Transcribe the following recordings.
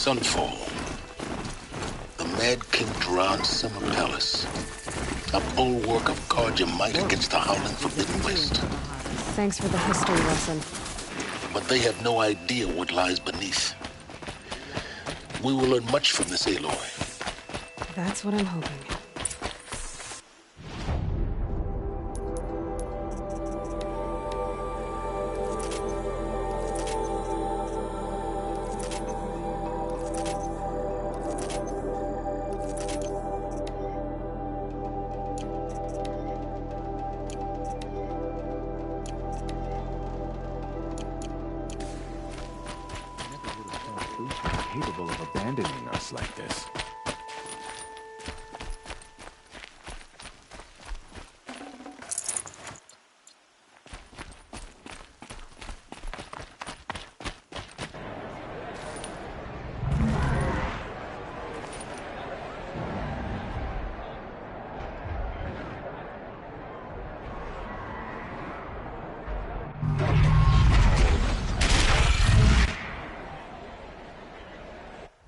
Sunfall. The Mad King Duran Summer Palace. A bulwark of guard your might against the howling Forbidden West. Thanks for the history lesson. But they have no idea what lies beneath. We will learn much from this Aloy. That's what I'm hoping. Capable of abandoning us like this.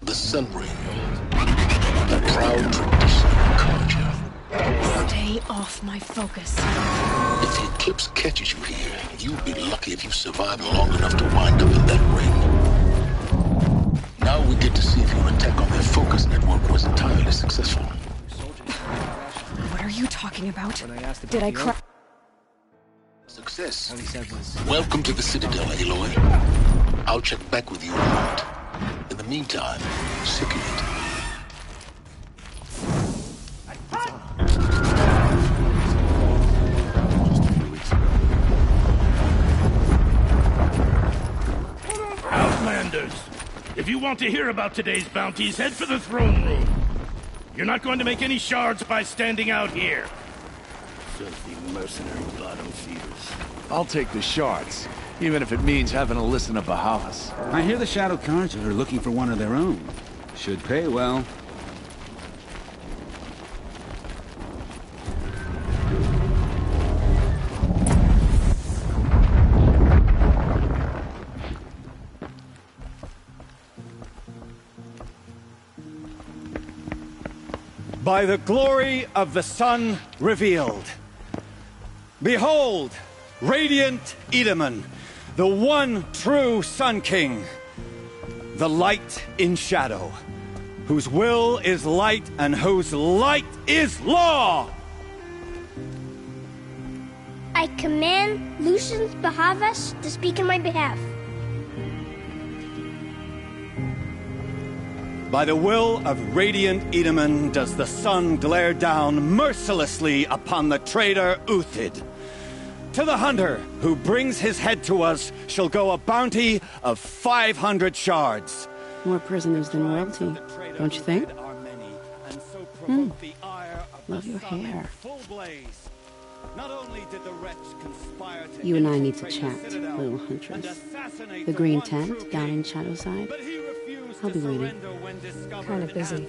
The Sun Ring. A proud tradition of Carja. Stay off my focus. If the Eclipse catches you here, you'll be lucky if you survive long enough to wind up in that ring. Now we get to see if your attack on their focus network was entirely successful. What are you talking about? Did I cry? Success. Welcome to the Citadel, Aloy. I'll check back with you in a moment. In the meantime, circulate. Outlanders, if you want to hear about today's bounties, head for the throne room. You're not going to make any shards by standing out here. Filthy mercenary bottom feeders. I'll take the shards, even if it means having to listen to Bahavas. I hear the Shadow Carja are looking for one of their own. Should pay well. By the glory of the sun revealed. Behold, radiant Edaman, the one true Sun King, the light in shadow, whose will is light and whose light is law! I command Lucius Bahavas to speak in my behalf. By the will of radiant Edaman does the sun glare down mercilessly upon the traitor Uthid. To the hunter who brings his head to us shall go a bounty of 500 shards. More prisoners than royalty, don't you think? Love your hair. You and I need to chat, little huntress. The green tent down in Shadowside. I'll be waiting. Kind of busy.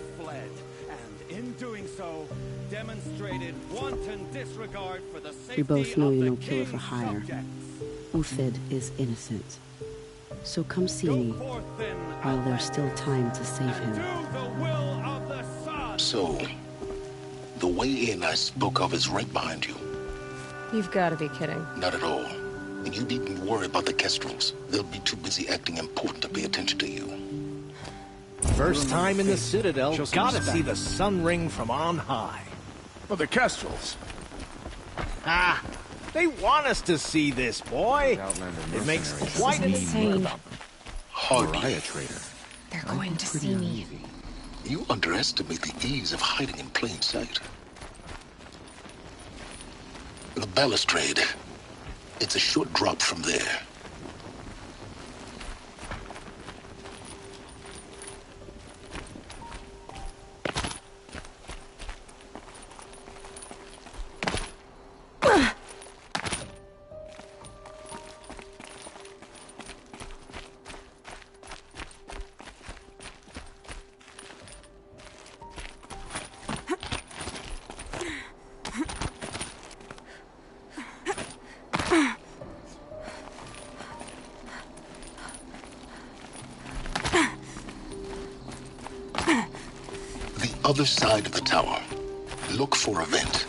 We both know you're no killer for hire. Uthid is innocent. So come see me while there's still time to save him. So, the way in I spoke of is right behind you. You've got to be kidding. Not at all. And you needn't worry about the Kestrels. They'll be too busy acting important to pay attention to you. First time in the Citadel, gotta see the Sun Ring from on high. Well, the Kestrels. Ah, they want us to see this, boy. It makes quite an insane. Hardly. A traitor. They're going to see me. You underestimate the ease of hiding in plain sight. The balustrade. It's a short drop from there. other side of the tower. Look for a vent.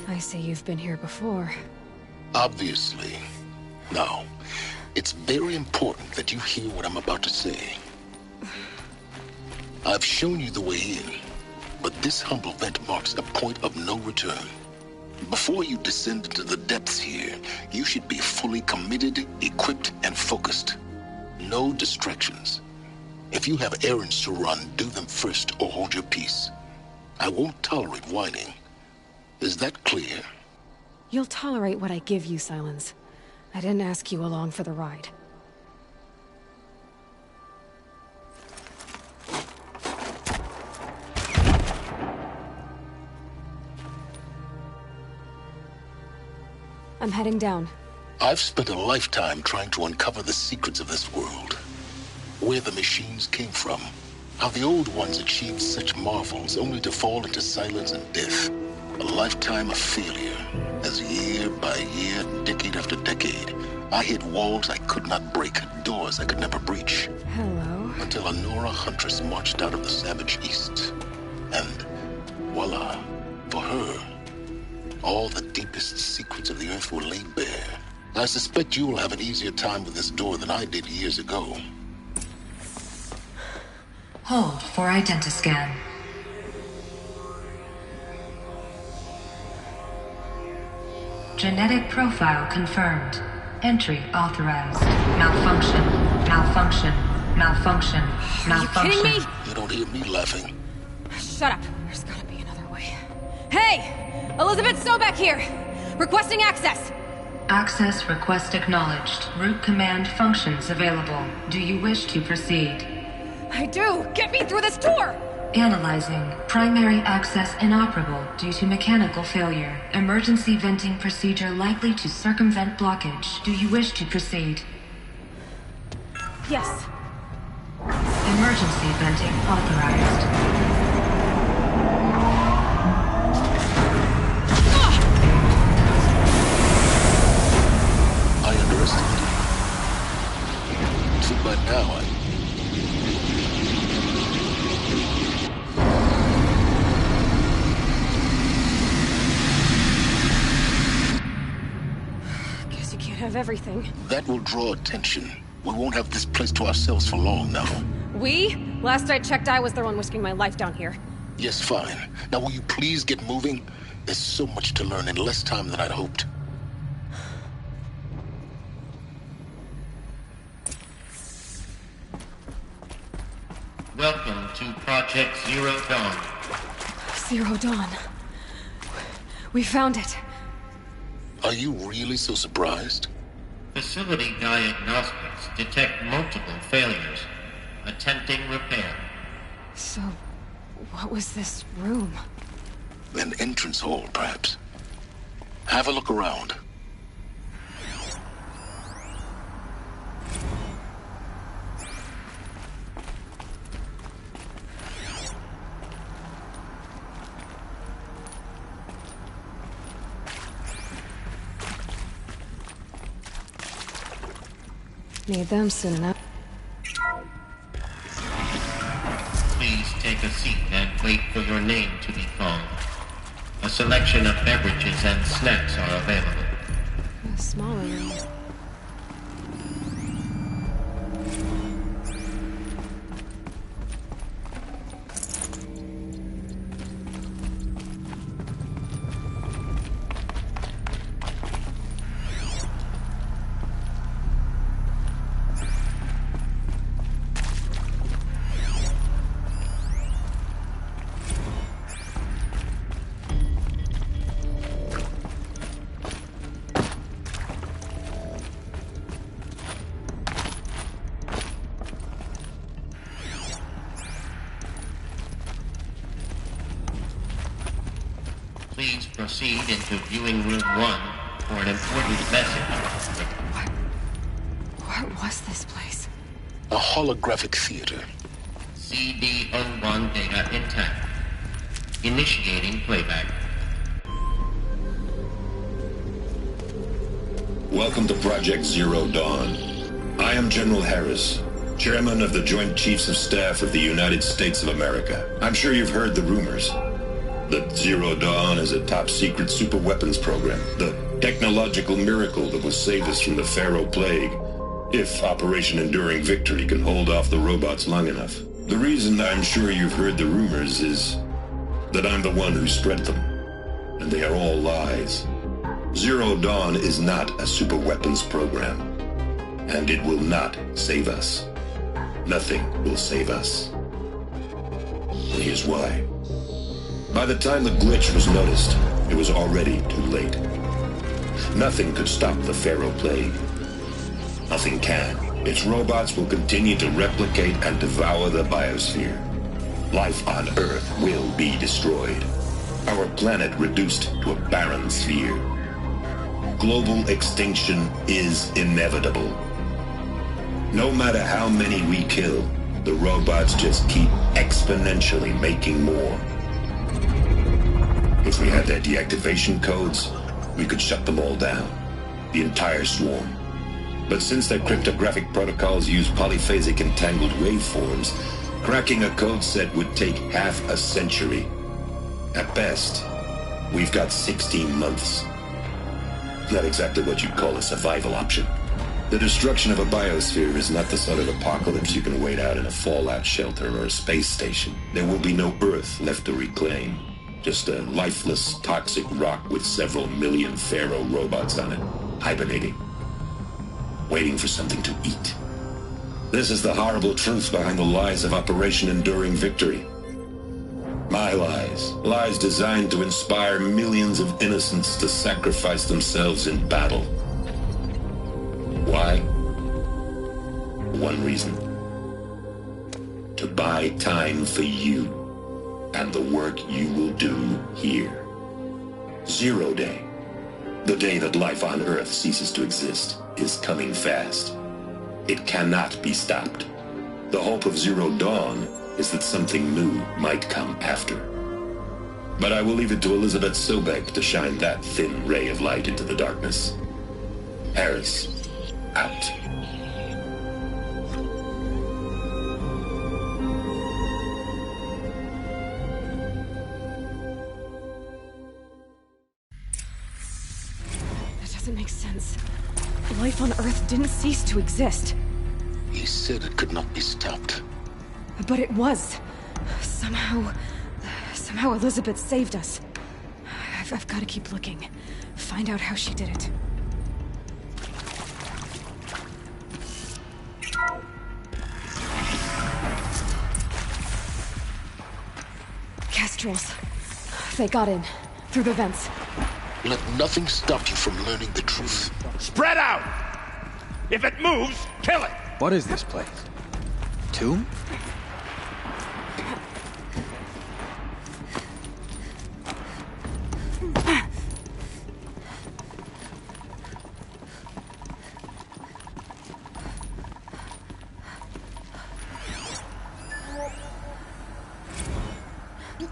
I see you've been here before. Obviously. Now, it's very important that you hear what I'm about to say. I've shown you the way in, but this humble vent marks a point of no return. Before you descend into the depths here, you should be fully committed, equipped, and focused. No distractions. If you have errands to run, do them first or hold your peace. I won't tolerate whining. Is that clear? You'll tolerate what I give you, Silence. I didn't ask you along for the ride. I'm heading down. I've spent a lifetime trying to uncover the secrets of this world. Where the machines came from. How the old ones achieved such marvels only to fall into silence and death. A lifetime of failure, as year by year, decade after decade, I hit walls I could not break, doors I could never breach. Hello. Until a Nora huntress marched out of the savage east. And voila, for her, all the deepest secrets of the earth were laid bare. I suspect you will have an easier time with this door than I did years ago. Hold for identiscan. Genetic profile confirmed. Entry authorized. Malfunction. Malfunction. Malfunction. Malfunction. Are you kidding me? You don't hear me laughing. Shut up. There's gotta be another way. Hey! Elizabeth Sobek here! Requesting access! Access request acknowledged. Root command functions available. Do you wish to proceed? I do! Get me through this door! Analyzing. Primary access inoperable due to mechanical failure. Emergency venting procedure likely to circumvent blockage. Do you wish to proceed? Yes. Emergency venting authorized. I underestimated you. So by now, Have everything. That will draw attention. We won't have this place to ourselves for long now. We? Last I checked, I was the one risking my life down here. Yes, fine. Now will you please get moving? There's so much to learn in less time than I'd hoped. Welcome to Project Zero Dawn. Zero Dawn. We found it. Are you really so surprised? Facility diagnostics detect multiple failures. Attempting repair. So, what was this room? An entrance hall, perhaps. Have a look around. Need them soon enough. Please take a seat and wait for your name to be called. A selection of beverages and snacks are available. A smaller room. Please proceed into viewing room 1 for an important message. What was this place? A holographic theater. CD01 data intact. Initiating playback. Welcome to Project Zero Dawn. I am General Harris, Chairman of the Joint Chiefs of Staff of the United States of America. I'm sure you've heard the rumors that Zero Dawn is a top-secret super-weapons program, the technological miracle that will save us from the Pharaoh Plague, if Operation Enduring Victory can hold off the robots long enough. The reason I'm sure you've heard the rumors is that I'm the one who spread them, and they are all lies. Zero Dawn is not a super-weapons program, and it will not save us. Nothing will save us. And here's why. By the time the glitch was noticed, it was already too late. Nothing could stop the Pharaoh Plague. Nothing can. Its robots will continue to replicate and devour the biosphere. Life on Earth will be destroyed. Our planet reduced to a barren sphere. Global extinction is inevitable. No matter how many we kill, the robots just keep exponentially making more. If we had their deactivation codes, we could shut them all down. The entire swarm. But since their cryptographic protocols use polyphasic entangled waveforms, cracking a code set would take half a century. At best, we've got 16 months. Not exactly what you'd call a survival option. The destruction of a biosphere is not the sort of apocalypse you can wait out in a fallout shelter or a space station. There will be no Earth left to reclaim. Just a lifeless, toxic rock with several million Pharaoh robots on it, hibernating, waiting for something to eat. This is the horrible truth behind the lies of Operation Enduring Victory. My lies. Lies designed to inspire millions of innocents to sacrifice themselves in battle. Why? One reason. To buy time for you and the work you will do here. Zero Day, the day that life on Earth ceases to exist, is coming fast. It cannot be stopped. The hope of Zero Dawn is that something new might come after. But I will leave it to Elizabeth Sobek to shine that thin ray of light into the darkness. Harris, out. That doesn't make sense. Life on Earth didn't cease to exist. He said it could not be stopped. But it was. Somehow Elizabeth saved us. I've got to keep looking. Find out how she did it. Kestrels. They got in. Through the vents. Let nothing stop you from learning the truth. Spread out! If it moves, kill it! What is this place? Tomb?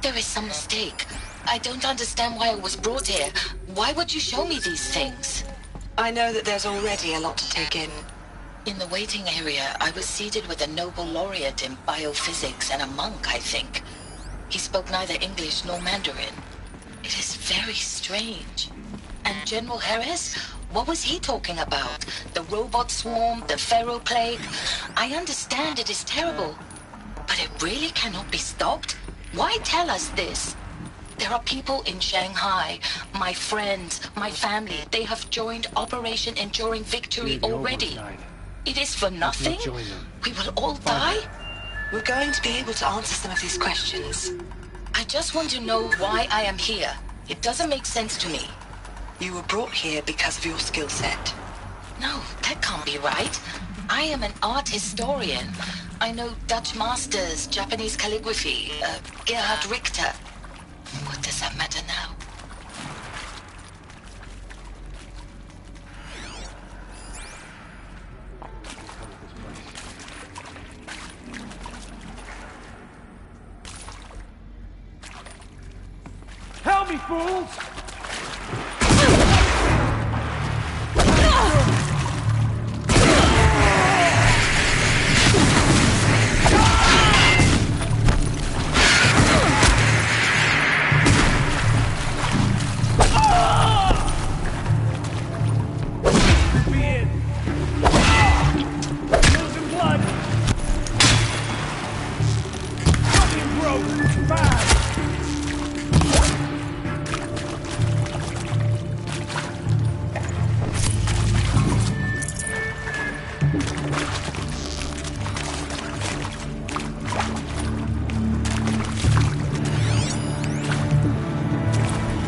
There is some mistake. I don't understand why I was brought here. Why would you show me these things? I know that there's already a lot to take in. In the waiting area, I was seated with a Nobel laureate in biophysics and a monk, I think. He spoke neither English nor Mandarin. It is very strange. And General Harris? What was he talking about? The robot swarm, the Pharaoh Plague? I understand it is terrible, but it really cannot be stopped? Why tell us this? There are people in Shanghai, my friends, my family. They have joined Operation Enduring Victory already. It is for nothing? We will all die? We're going to be able to answer some of these questions. I just want to know why I am here. It doesn't make sense to me. You were brought here because of your skill set. No, that can't be right. I am an art historian. I know Dutch masters, Japanese calligraphy, Gerhard Richter. What does that matter now? me, fools!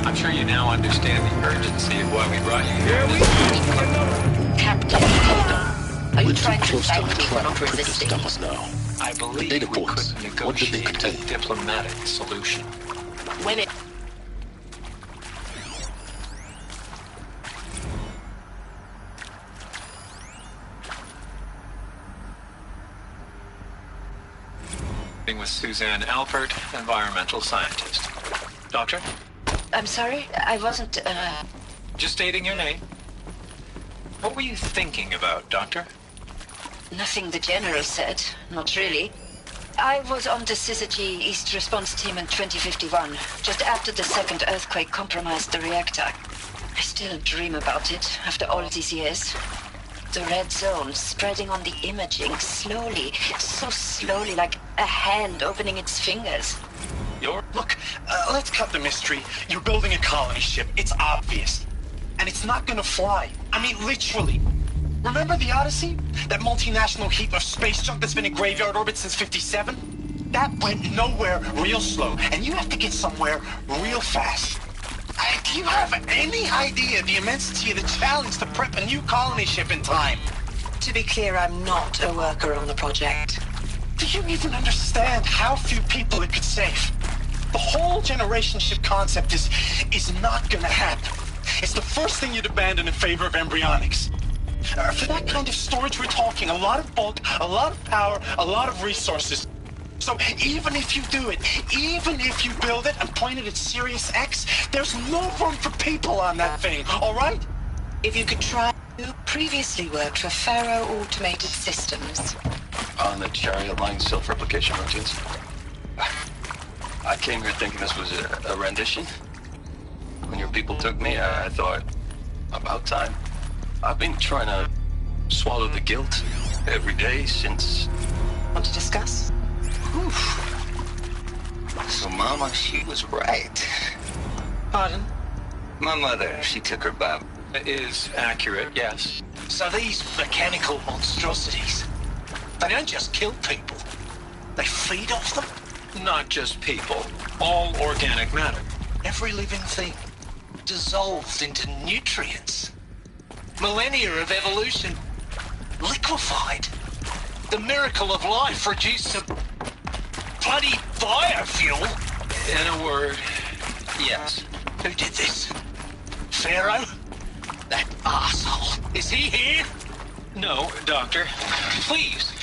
I'm sure you now understand the urgency of why we brought you here. Captain, hold on. Are you trying to fight me for not resisting? I believe we could negotiate a diplomatic solution. When it... With Suzanne Alpert, environmental scientist. Doctor? I'm sorry, I wasn't, Just stating your name. What were you thinking about, Doctor? Nothing the General said, not really. I was on the Syzygy East Response Team in 2051, just after the second earthquake compromised the reactor. I still dream about it, after all these years. The red zone spreading on the imaging, slowly, so slowly, like a hand opening its fingers. Look, let's cut the mystery. You're building a colony ship. It's obvious. And it's not gonna fly. I mean, literally. Remember the Odyssey? That multinational heap of space junk that's been in graveyard orbit since 57? That went nowhere real slow. And you have to get somewhere real fast. Do you have any idea the immensity of the challenge to prep a new colony ship in time? To be clear, I'm not a worker on the project. Do you even understand how few people it could save? The whole generation ship concept is not gonna happen. It's the first thing you'd abandon in favor of embryonics. For that kind of storage, we're talking a lot of bulk, a lot of power, a lot of resources. So even if you do it, even if you build it and point it at Sirius X, there's no room for people on that thing, all right? If you could try... You previously worked for Faro Automated Systems. On the chariot line self-replication routines. I came here thinking this was a rendition. When your people took me, I thought, about time. I've been trying to swallow the guilt every day since... Want to discuss? So Mama, she was right. Pardon? My mother, she took her bow. It is accurate, yes. So these mechanical monstrosities, they don't just kill people. They feed off them? Not just people. All organic matter. Every living thing dissolves into nutrients. Millennia of evolution liquefied. The miracle of life reduced to bloody biofuel. In a word, yes. Who did this? Pharaoh? That asshole. Is he here? No, Doctor. Please,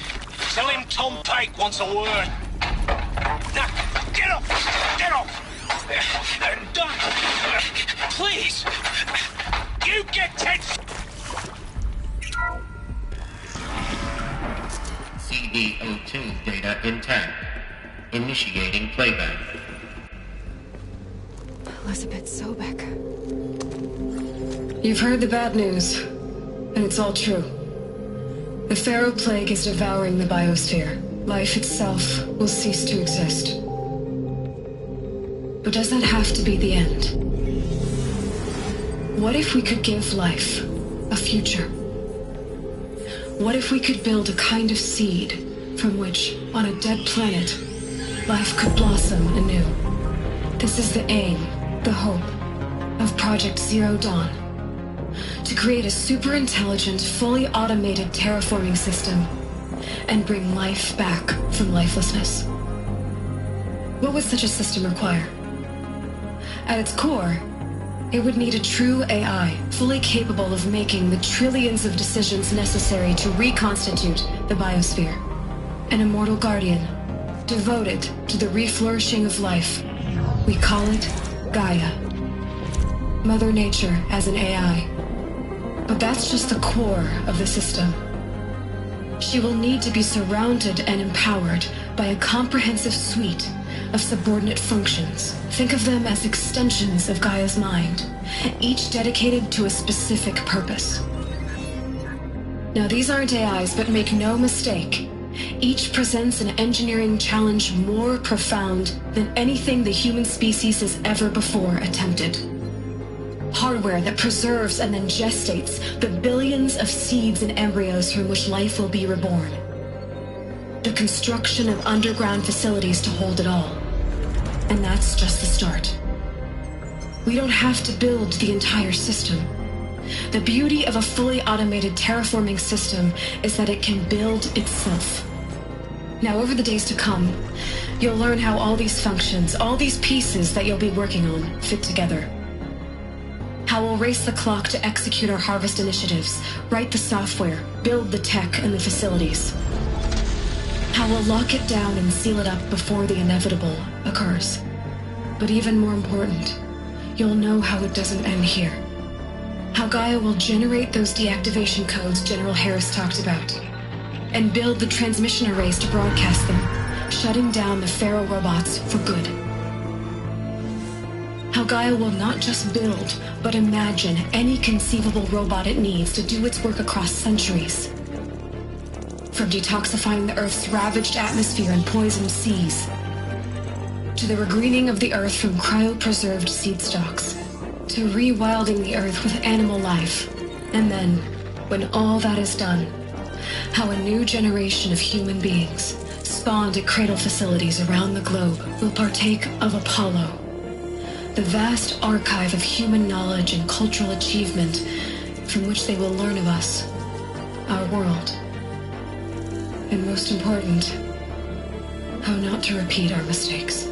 tell him Tom Pike wants a word. Now, get off! Get off! Doctor, please! You get tense! CD02 data intact. Initiating playback. Elizabeth Sobek. You've heard the bad news, and it's all true. The Pharaoh Plague is devouring the biosphere. Life itself will cease to exist. But does that have to be the end? What if we could give life a future? What if we could build a kind of seed from which, on a dead planet, life could blossom anew? This is the aim, the hope, of Project Zero Dawn. To create a super-intelligent, fully automated terraforming system and bring life back from lifelessness. What would such a system require? At its core, it would need a true AI, fully capable of making the trillions of decisions necessary to reconstitute the biosphere. An immortal guardian, devoted to the reflourishing of life. We call it Gaia. Mother Nature as an AI. But that's just the core of the system. She will need to be surrounded and empowered by a comprehensive suite of subordinate functions. Think of them as extensions of Gaia's mind, each dedicated to a specific purpose. Now, these aren't AIs, but make no mistake, each presents an engineering challenge more profound than anything the human species has ever before attempted. Hardware that preserves and then gestates the billions of seeds and embryos from which life will be reborn. The construction of underground facilities to hold it all. And that's just the start. We don't have to build the entire system. The beauty of a fully automated terraforming system is that it can build itself. Now, over the days to come, you'll learn how all these functions, all these pieces that you'll be working on, fit together. How we'll race the clock to execute our harvest initiatives, write the software, build the tech and the facilities. How we'll lock it down and seal it up before the inevitable occurs. But even more important, you'll know how it doesn't end here. How Gaia will generate those deactivation codes General Harris talked about, and build the transmission arrays to broadcast them, shutting down the Pharaoh robots for good. How Gaia will not just build, but imagine any conceivable robot it needs to do its work across centuries. From detoxifying the Earth's ravaged atmosphere and poisoned seas, to the regreening of the Earth from cryopreserved seed stalks, to rewilding the Earth with animal life. And then, when all that is done, how a new generation of human beings, spawned at cradle facilities around the globe, will partake of Apollo, the vast archive of human knowledge and cultural achievement from which they will learn of us, our world, and most important, how not to repeat our mistakes.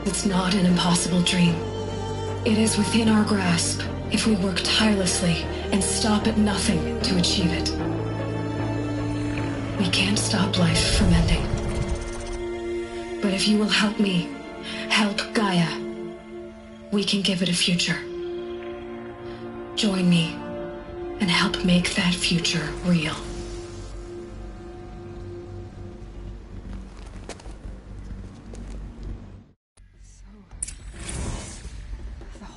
It's not an impossible dream. It is within our grasp if we work tirelessly and stop at nothing to achieve it. We can't stop life from ending. But if you will help me, help Gaia, we can give it a future. Join me and help make that future real.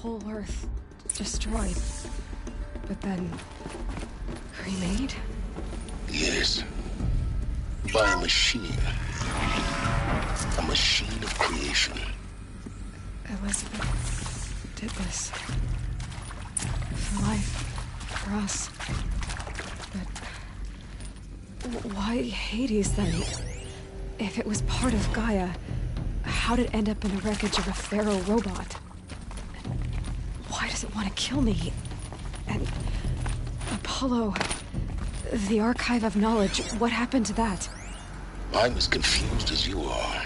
Whole Earth destroyed, but then remade? Yes. By a machine. A machine of creation. Elizabeth did this. For life. For us. But why Hades then? If it was part of Gaia, how'd it end up in the wreckage of a Pharaoh robot? Why does it want to kill me? And Apollo, the archive of knowledge, what happened to that? I'm as confused as you are.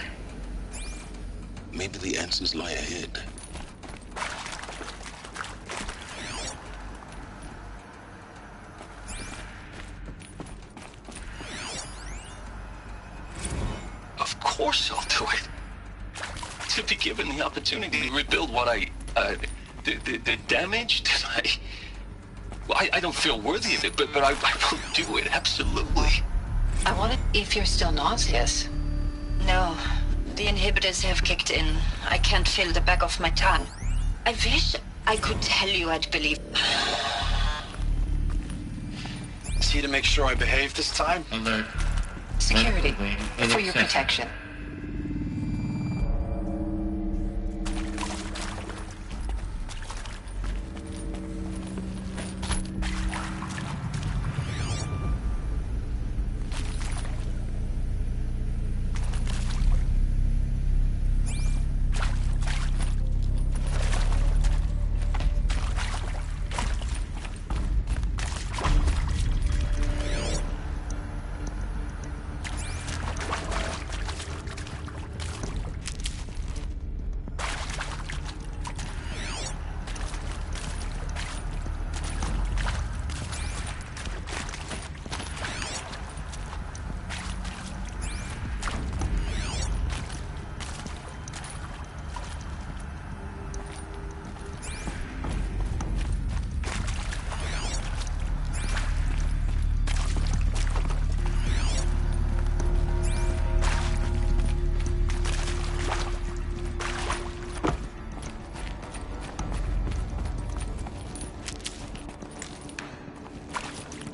Maybe the answers lie ahead. Of course I'll do it. To be given the opportunity to rebuild what the damage that I don't feel worthy of it, but I will do it, absolutely. I wonder if you're still nauseous. No, the inhibitors have kicked in. I can't feel the back of my tongue. I wish I could tell you I'd believe. Is he to make sure I behave this time? Alert. Security, for your protection.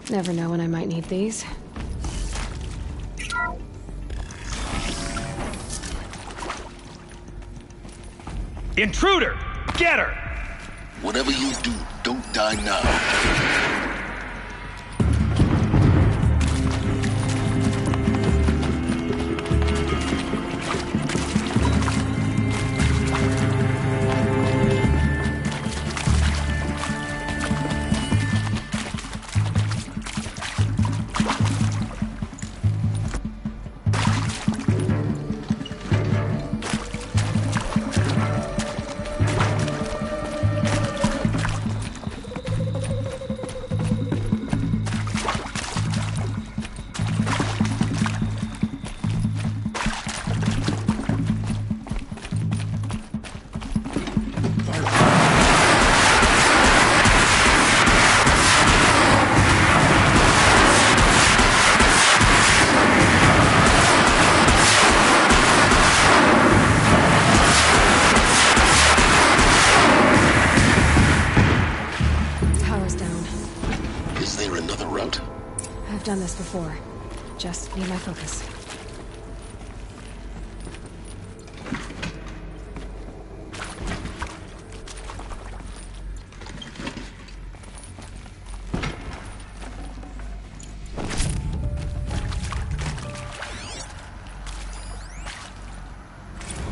Never know when I might need these. Intruder! Get her! Whatever you do, don't die now. Done this before. Just need my focus.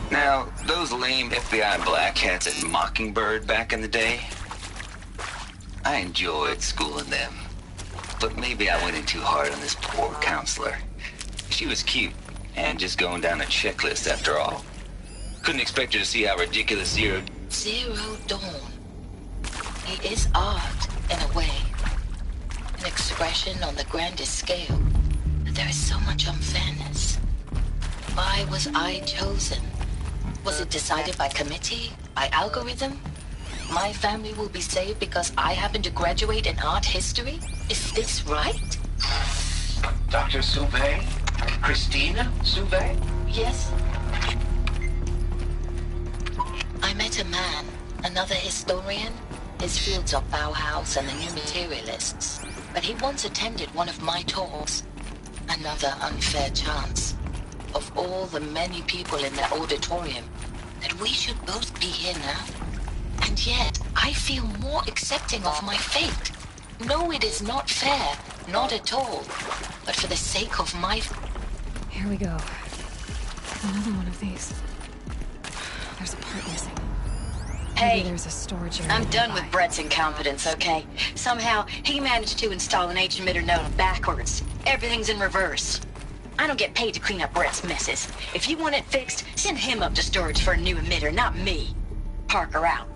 Now, those lame FBI black hats at Mockingbird back in the day, I enjoyed schooling them. But maybe I went in too hard on this poor counselor. She was cute, and just going down a checklist after all. Couldn't expect her to see how ridiculous Zero Dawn. It is art, in a way. An expression on the grandest scale. But there is so much unfairness. Why was I chosen? Was it decided by committee? By algorithm? My family will be saved because I happen to graduate in art history? Is this right? Dr. Sauvé? Christina Sauvé? Yes. I met a man, another historian. His fields are Bauhaus and the New Materialists. But he once attended one of my talks. Another unfair chance. Of all the many people in that auditorium, that we should both be here now. And yet, I feel more accepting of my fate. No, it is not fair. Not at all. But for the sake of my... Here we go. Another one of these. There's a part missing. Hey, maybe there's a storage area I'm done nearby. with Brett's incompetence, okay? Somehow, he managed to install an H-emitter node backwards. Everything's in reverse. I don't get paid to clean up Brett's messes. If you want it fixed, send him up to storage for a new emitter, not me. Parker out.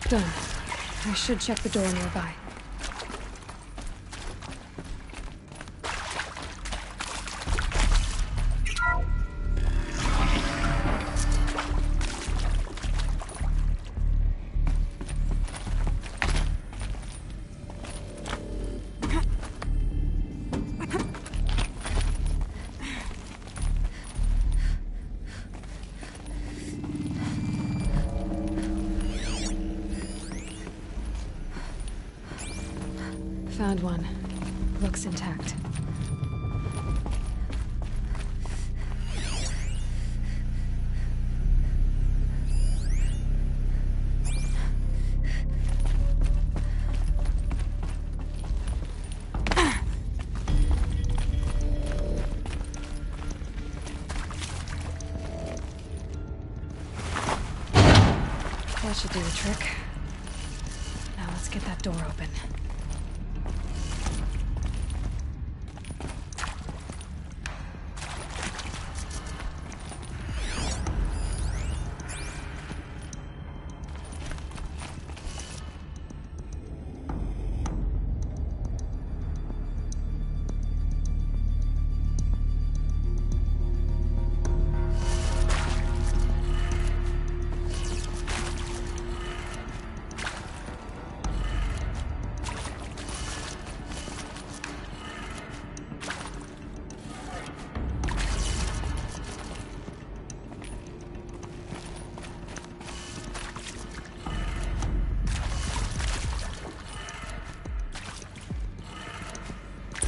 Done. I should check the door nearby. Found one. Looks intact. That should do the trick. Now let's get that door open.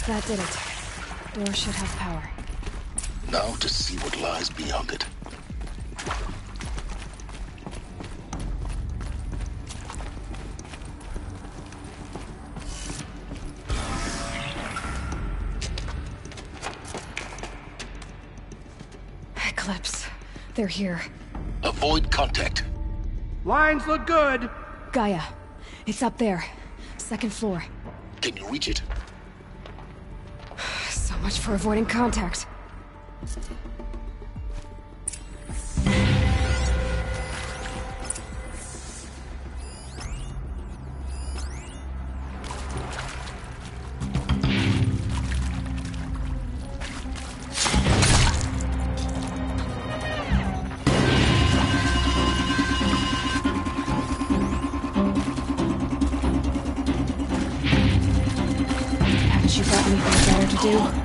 That did it. Door should have power. Now to see what lies beyond it. Eclipse. They're here. Avoid contact. Lines look good. Gaia. It's up there. Second floor. Can you reach it? So much for avoiding contact. Haven't you got anything better to do?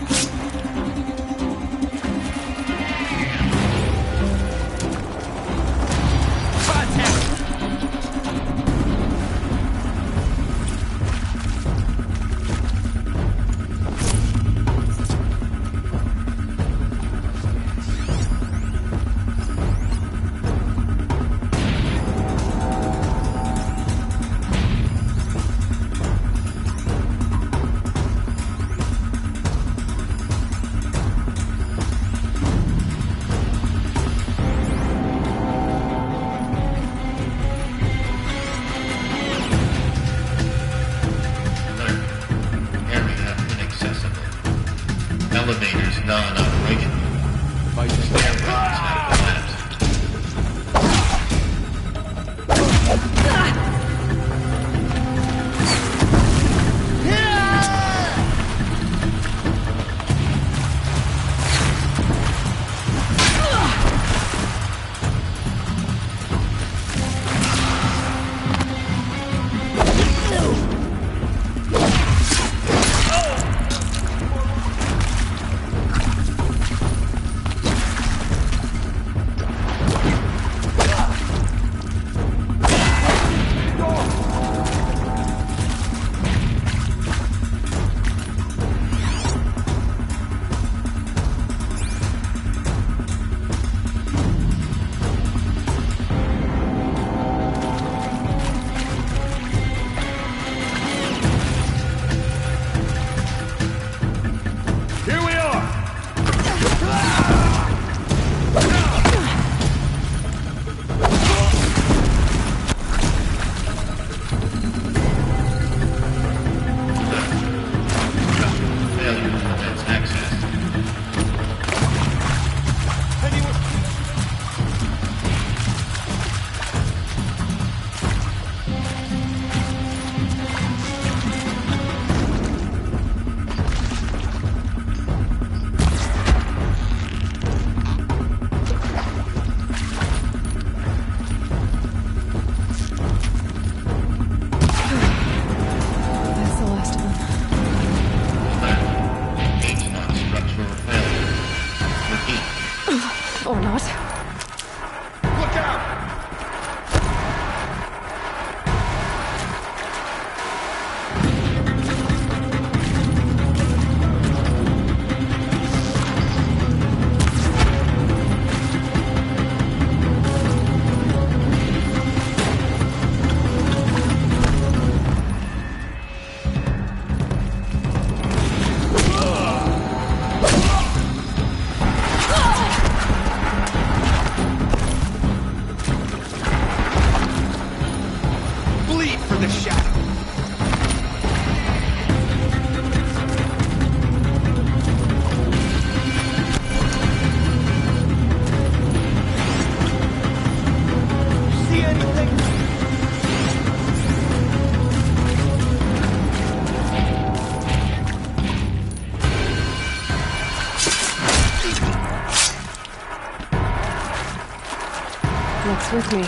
Looks with me.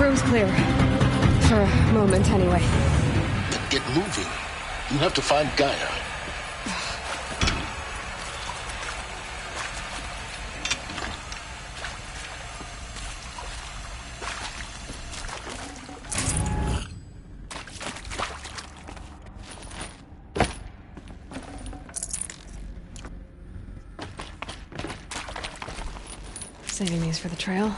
Room's clear. For a moment, anyway. Then get moving. You have to find Gaia. Saving these for the trail.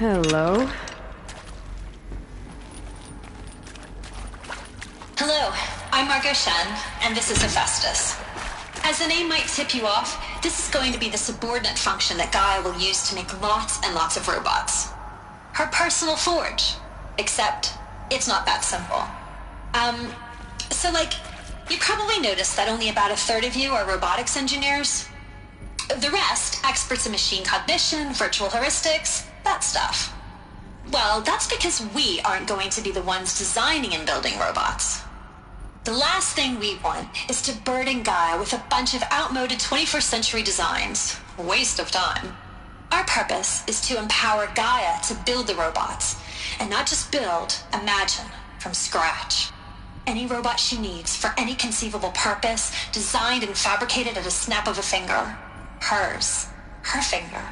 Hello. Hello, I'm Margot Shen, and this is Hephaestus. As the name might tip you off, this is going to be the subordinate function that Gaia will use to make lots and lots of robots. Her personal forge. Except, it's not that simple. You probably noticed that only about a third of you are robotics engineers. The rest, experts in machine cognition, virtual heuristics, that stuff. Well, that's because we aren't going to be the ones designing and building robots. The last thing we want is to burden Gaia with a bunch of outmoded 21st century designs. A waste of time. Our purpose is to empower Gaia to build the robots, and not just build, imagine, from scratch. Any robot she needs for any conceivable purpose, designed and fabricated at a snap of a finger. Hers. Her finger.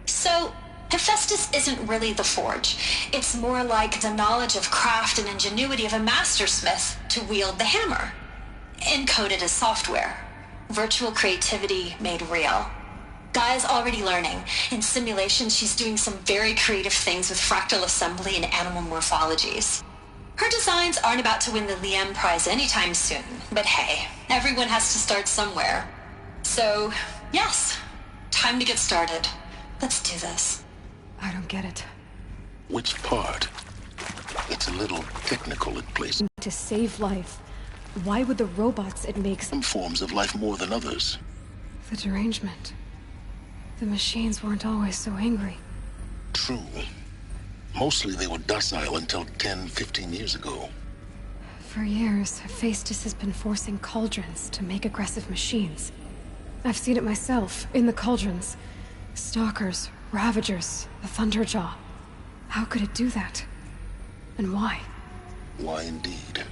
So, Hephaestus isn't really the forge. It's more like the knowledge of craft and ingenuity of a mastersmith to wield the hammer. Encoded as software. Virtual creativity made real. Gaia's already learning. In simulations, she's doing some very creative things with fractal assembly and animal morphologies. Her designs aren't about to win the Liam Prize anytime soon, but hey, everyone has to start somewhere. So, yes, time to get started. Let's do this. I don't get it. Which part? It's a little technical in places. To save life, why would the robots it makes... Some forms of life more than others. The derangement. The machines weren't always so angry. True. Mostly they were docile until 10, 15 years ago. For years, Hephaestus has been forcing cauldrons to make aggressive machines. I've seen it myself, in the cauldrons. Stalkers, Ravagers, the Thunderjaw. How could it do that? And why? Why indeed?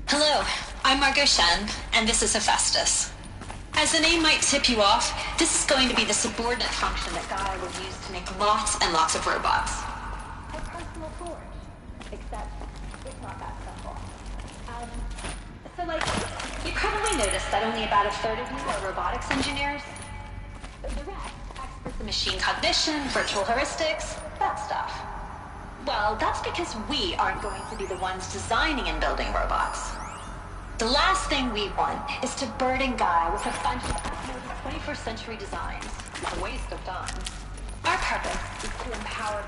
Hello, I'm Margot Shen, and this is Hephaestus. As the name might tip you off, this is going to be the subordinate function that Gaia will use to make lots and lots of robots. Her personal forge. Except, it's not that simple. You probably noticed that only about a third of you are robotics engineers. The rest, experts in machine cognition, virtual heuristics, that stuff. Well, that's because we aren't going to be the ones designing and building robots. The last thing we want is to burden Gaia with a bunch of 21st century designs. A waste of time. Our purpose is to empower...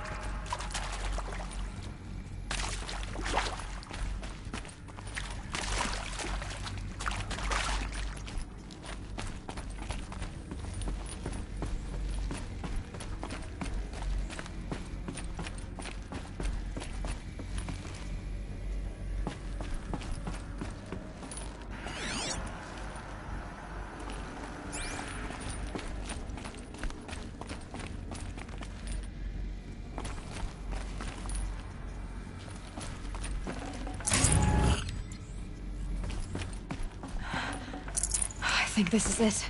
think this is it.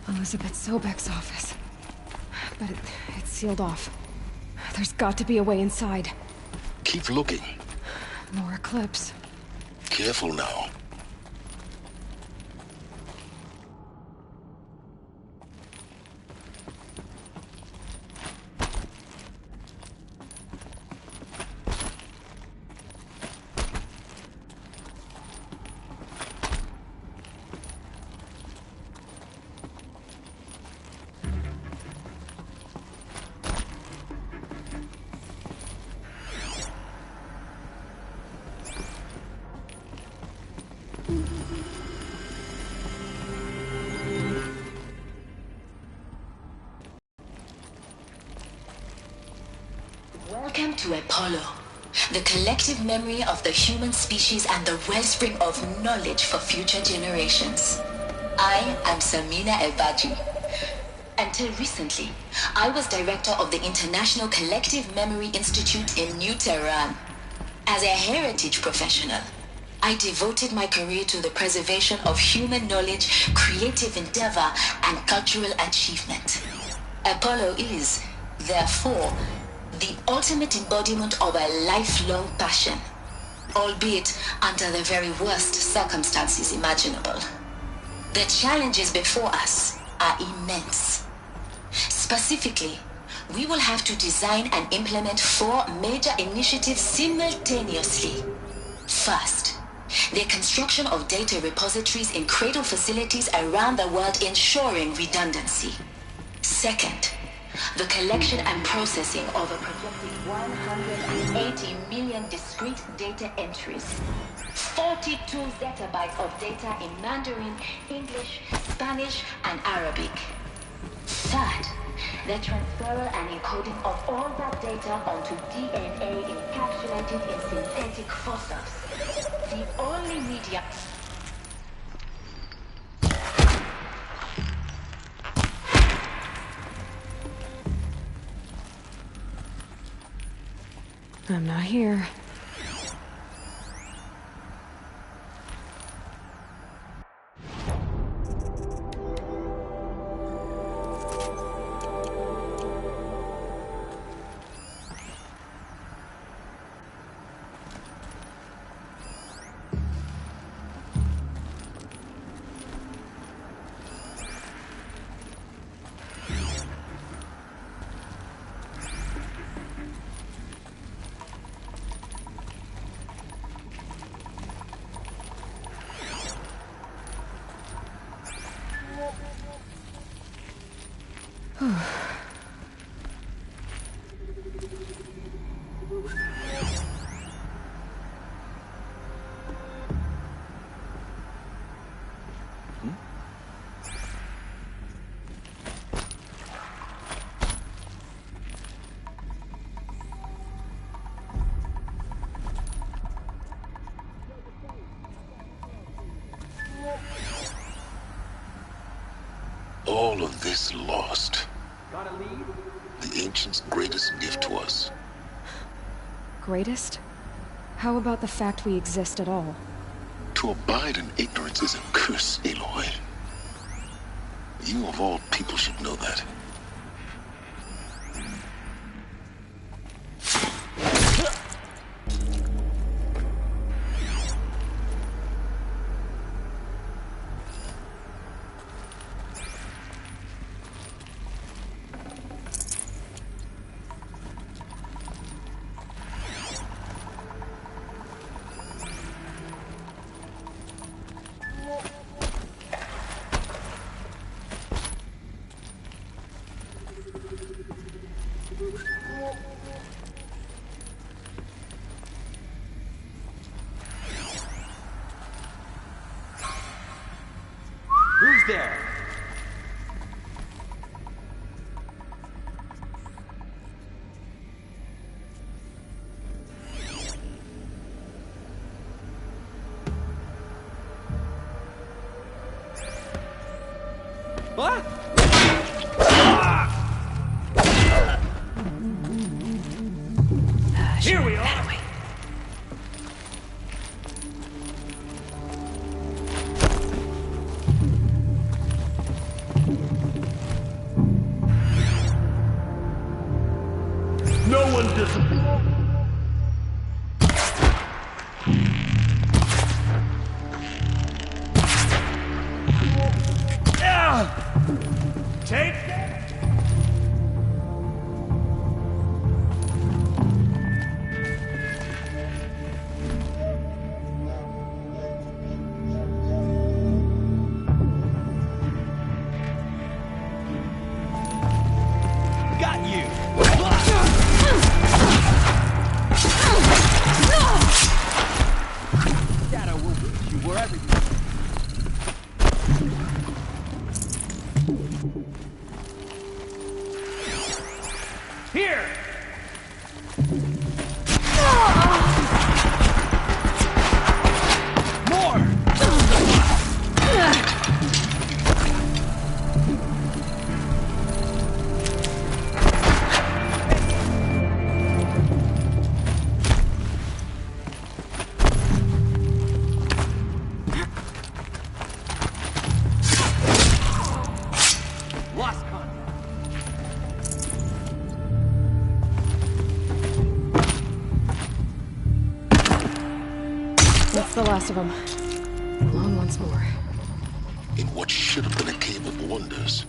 Elizabeth Sobek's office. But it's sealed off. There's got to be a way inside. Keep looking. More Eclipse. Careful now. Welcome to Apollo, the collective memory of the human species and the wellspring of knowledge for future generations. I am Samina Elbaji. Until recently, I was director of the International Collective Memory Institute in New Tehran. As a heritage professional, I devoted my career to the preservation of human knowledge, creative endeavor, and cultural achievement. Apollo is, therefore, the ultimate embodiment of a lifelong passion, albeit under the very worst circumstances imaginable. The challenges before us are immense. Specifically, we will have to design and implement 4 major initiatives simultaneously. First, the construction of data repositories in cradle facilities around the world, ensuring redundancy. Second, the collection and processing of a projected 180 million discrete data entries, 42 zettabytes of data in Mandarin, English, Spanish, and Arabic. Third, the transferal and encoding of all that data onto DNA encapsulated in synthetic fossils. The only media... I'm not here. All of this lost. The ancients' greatest gift to us. Greatest? How about the fact we exist at all? To abide in ignorance is a curse, Aloy. You of all people should know that. Who's there? What? Here we are. No one disappointed. Take got you. Shadow will reach you wherever you are. Here! More! Lost contact. That's the last of them. Along once more. In what should have been a cave of wonders.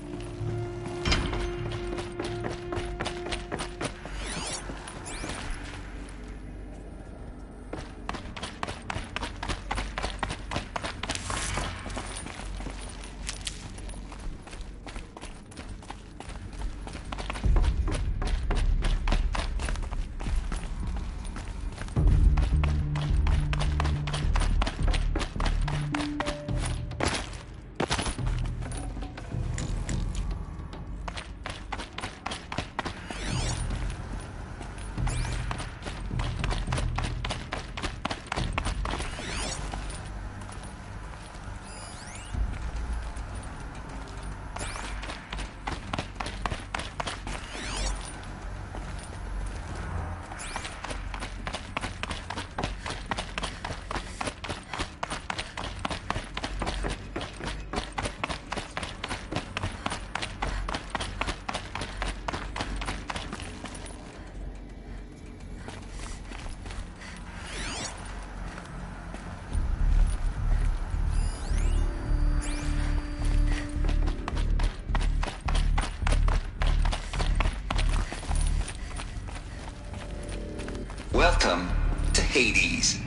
Welcome to Hades,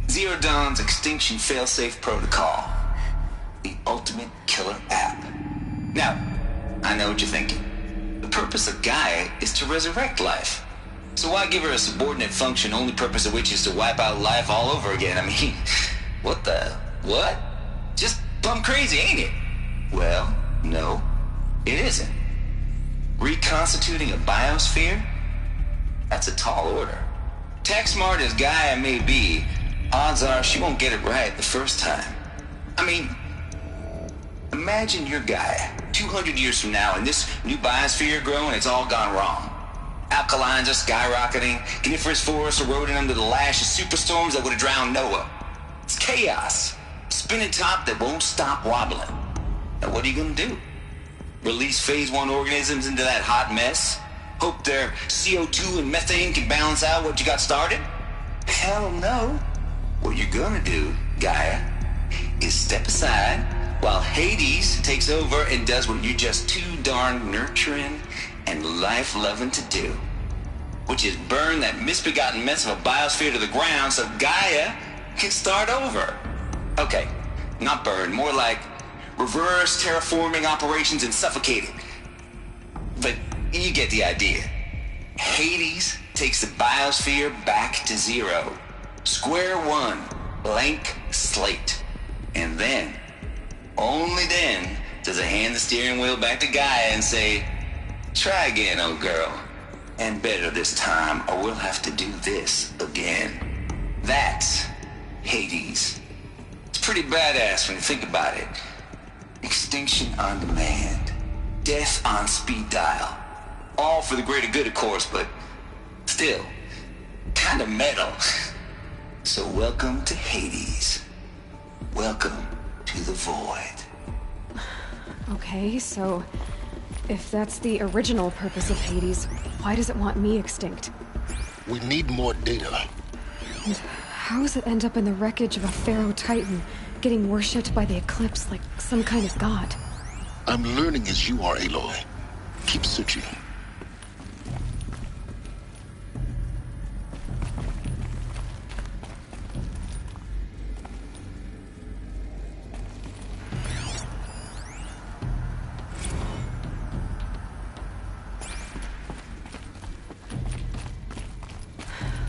Zero Dawn's extinction failsafe protocol, the ultimate killer app. Now, I know what you're thinking. The purpose of Gaia is to resurrect life. So why give her a subordinate function, only purpose of which is to wipe out life all over again? I mean, what? Just plumb crazy, ain't it? Well, no, it isn't. Reconstituting a biosphere? That's a tall order. Tech smart as Gaia may be, odds are she won't get it right the first time. I mean, imagine you're Gaia, 200 years from now, and this new biosphere growing, it's all gone wrong. Alkalines are skyrocketing, coniferous forests eroding under the lash of superstorms that would have drowned Noah. It's chaos, spinning top that won't stop wobbling. Now what are you gonna do? Release phase 1 organisms into that hot mess? Hope their CO2 and methane can balance out what you got started? Hell no. What you're gonna do, Gaia, is step aside while Hades takes over and does what you're just too darn nurturing and life-loving to do, which is burn that misbegotten mess of a biosphere to the ground so Gaia can start over. Okay, not burn, more like reverse terraforming operations and suffocating. But you get the idea. Hades takes the biosphere back to zero. Square one, blank slate. And then, only then, does it hand the steering wheel back to Gaia and say, try again, old girl. And better this time, or we'll have to do this again. That's Hades. It's pretty badass when you think about it. Extinction on demand. Death on speed dial. All for the greater good, of course, but still, kind of metal. So welcome to Hades. Welcome to the void. Okay, so if that's the original purpose of Hades, why does it want me extinct? We need more data. And how does it end up in the wreckage of a Pharaoh Titan, getting worshipped by the Eclipse like some kind of god? I'm learning as you are, Aloy. Keep searching.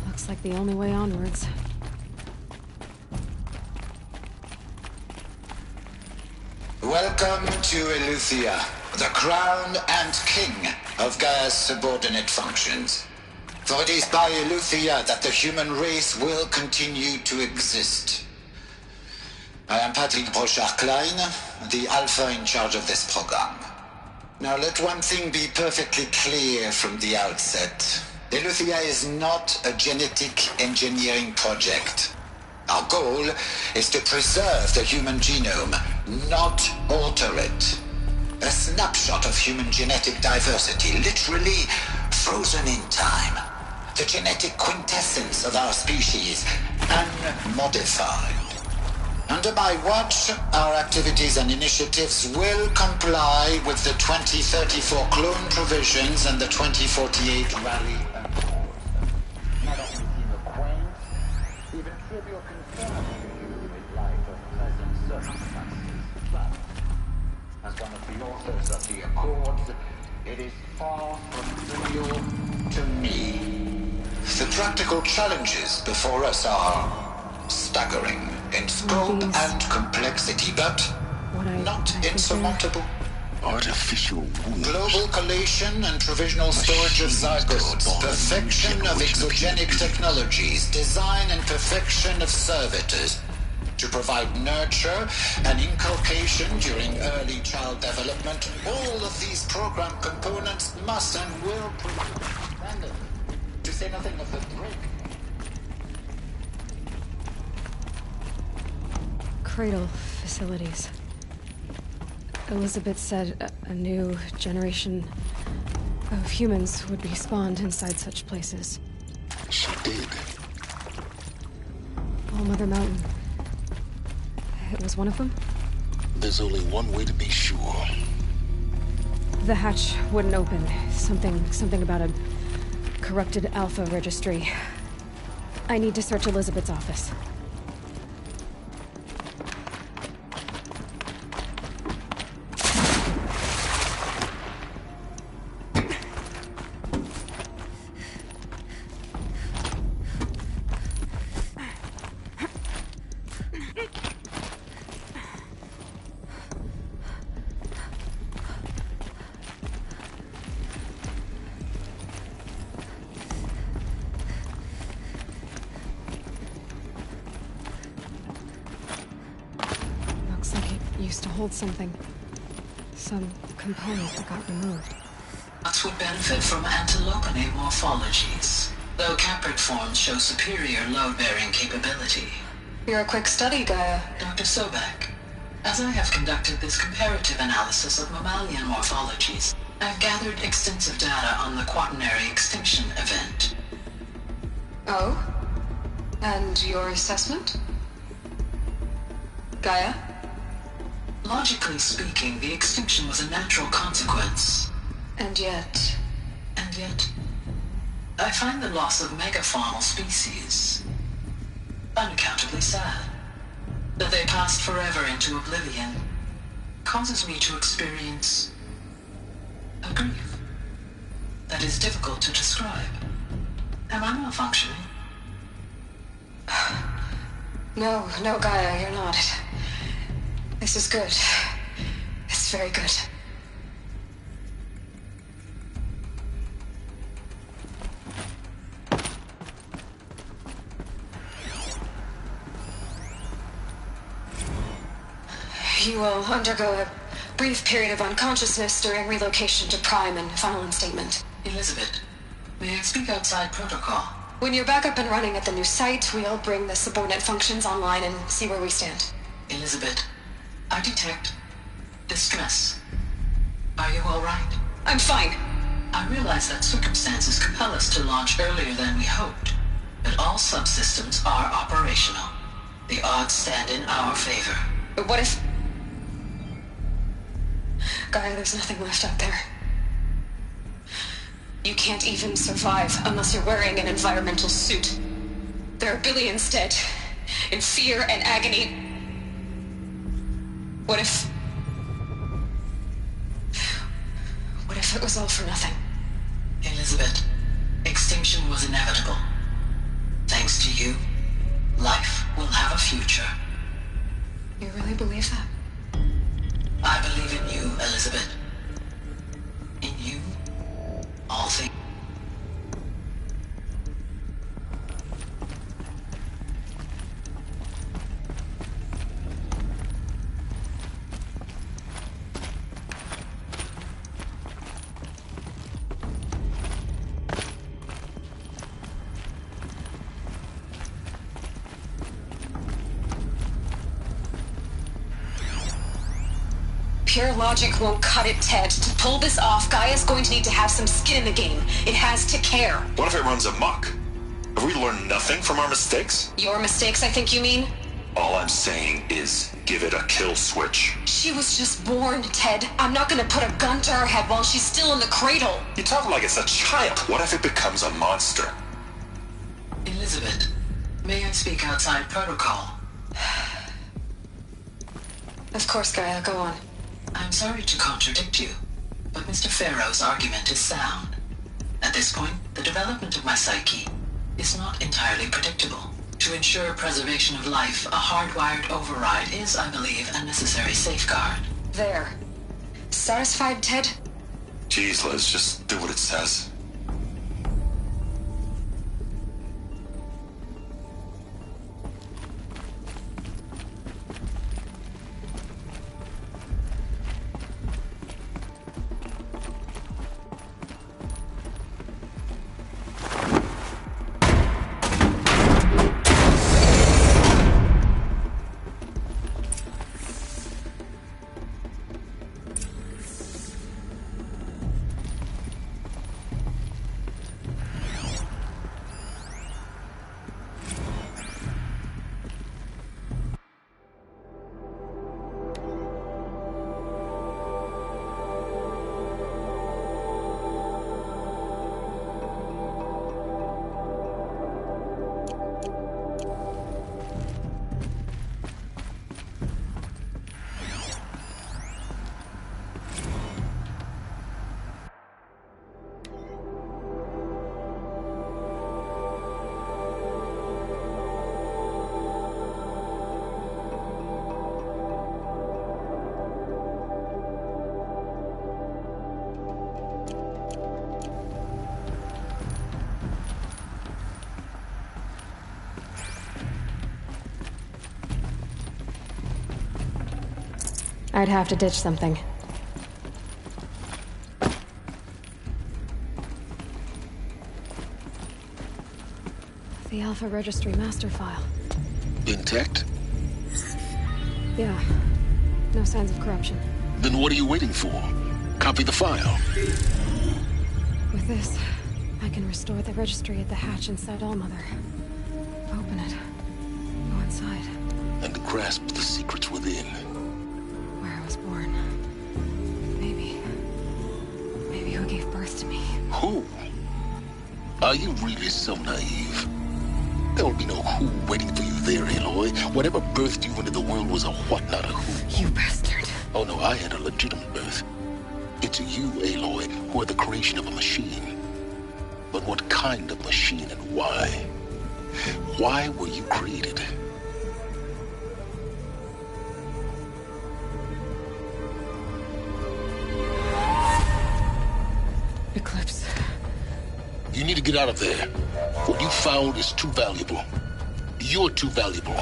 Looks like the only way onwards. Welcome to Eleuthia, the crown and king of Gaia's subordinate functions. For it is by Eleuthia that the human race will continue to exist. I am Patrick Brochard-Klein, the Alpha in charge of this program. Now let one thing be perfectly clear from the outset. Eleuthia is not a genetic engineering project. Our goal is to preserve the human genome, not alter it. A snapshot of human genetic diversity, literally frozen in time. The genetic quintessence of our species, unmodified. Under my watch, our activities and initiatives will comply with the 2034 clone provisions and the 2048 rally. Not only in acquaintance, even trivial concern with life of present circumstances. But, as one of the authors of the Accords, it is far from trivial to me. The practical challenges before us are staggering in scope and complexity, but not insurmountable. Artificial wounds. Global collation and provisional storage of zygotes, perfection of exogenic technologies, design and perfection of servitors, to provide nurture and inculcation during early child development. All of these program components must and will prove random, to say nothing of the break. Cradle facilities. Elizabeth said a new generation of humans would be spawned inside such places. She did. All Mother Mountain. It was one of them? There's only one way to be sure. The hatch wouldn't open. Something about a corrupted Alpha registry. I need to search Elizabeth's office. Something. Some component that got removed. Nuts would benefit from antilopinae morphologies, though caprid forms show superior load-bearing capability. You're a quick study, Gaia. Dr. Sobek, as I have conducted this comparative analysis of mammalian morphologies, I've gathered extensive data on the quaternary extinction event. Oh? And your assessment? Gaia? Logically speaking, the extinction was a natural consequence. And yet, I find the loss of megafaunal species unaccountably sad. That they passed forever into oblivion causes me to experience a grief that is difficult to describe. Am I malfunctioning? No, Gaia, you're not. This is good. It's very good. You will undergo a brief period of unconsciousness during relocation to Prime and final instatement. Elizabeth, may I speak outside protocol? When you're back up and running at the new site, we'll bring the subordinate functions online and see where we stand. Elizabeth, I detect distress. Are you all right? I'm fine. I realize that circumstances compel us to launch earlier than we hoped, but all subsystems are operational. The odds stand in our favor. But what if... Gaia, there's nothing left out there. You can't even survive unless you're wearing an environmental suit. There are billions dead, in fear and agony. What if it was all for nothing? Elizabeth, extinction was inevitable. Thanks to you, life will have a future. You really believe that? I believe in you, Elizabeth. In you, all things. Pure logic won't cut it, Ted. To pull this off, Gaia's going to need to have some skin in the game. It has to care. What if it runs amok? Have we learned nothing from our mistakes? Your mistakes, I think you mean? All I'm saying is, give it a kill switch. She was just born, Ted. I'm not gonna put a gun to her head while she's still in the cradle. You talk like it's a child. What if it becomes a monster? Elizabeth, may I speak outside protocol? Of course, Gaia, go on. I'm sorry to contradict you, but Mr. Farrow's argument is sound. At this point, the development of my psyche is not entirely predictable. To ensure preservation of life, a hardwired override is, I believe, a necessary safeguard. There. Satisfied, Ted? Jeez, Liz, just do what it says. I'd have to ditch something. The Alpha Registry master file. Intact? Yeah. No signs of corruption. Then what are you waiting for? Copy the file. With this, I can restore the registry at the hatch inside Allmother. Open it. Go inside. And grasp the secrets within. Where I was born. Maybe who gave birth to me. Who? Are you really so naive? There will be no who waiting for you there, Aloy. Whatever birthed you into the world was a what, not a who. You bastard. Oh no, I had a legitimate birth. It's you, Aloy, who are the creation of a machine. But what kind of machine and why? Why were you created? Eclipse. You need to get out of there. What you found is too valuable. You're too valuable.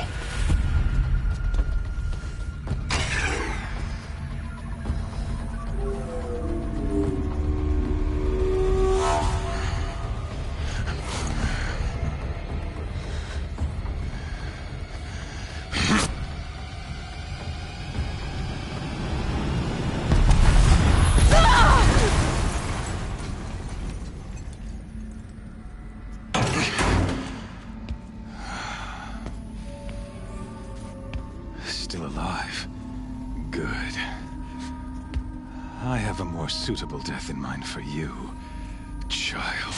still alive. Good. I have a more suitable death in mind for you, child.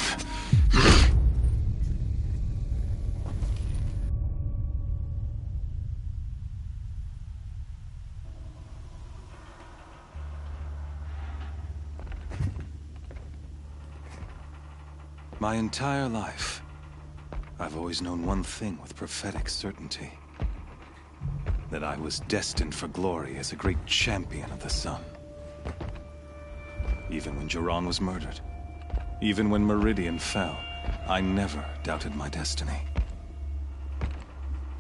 My entire life, I've always known one thing with prophetic certainty. That I was destined for glory as a great champion of the sun. Even when Jiran was murdered, even when Meridian fell, I never doubted my destiny.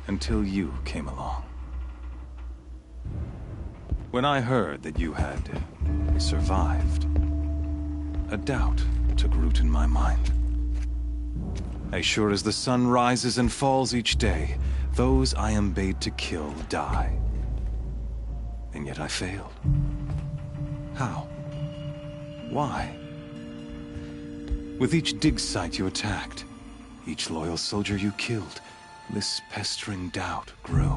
Until you came along. When I heard that you had survived, a doubt took root in my mind. As sure as the sun rises and falls each day, those I am bade to kill die. And yet I failed. How? Why? With each dig site you attacked, each loyal soldier you killed, this pestering doubt grew.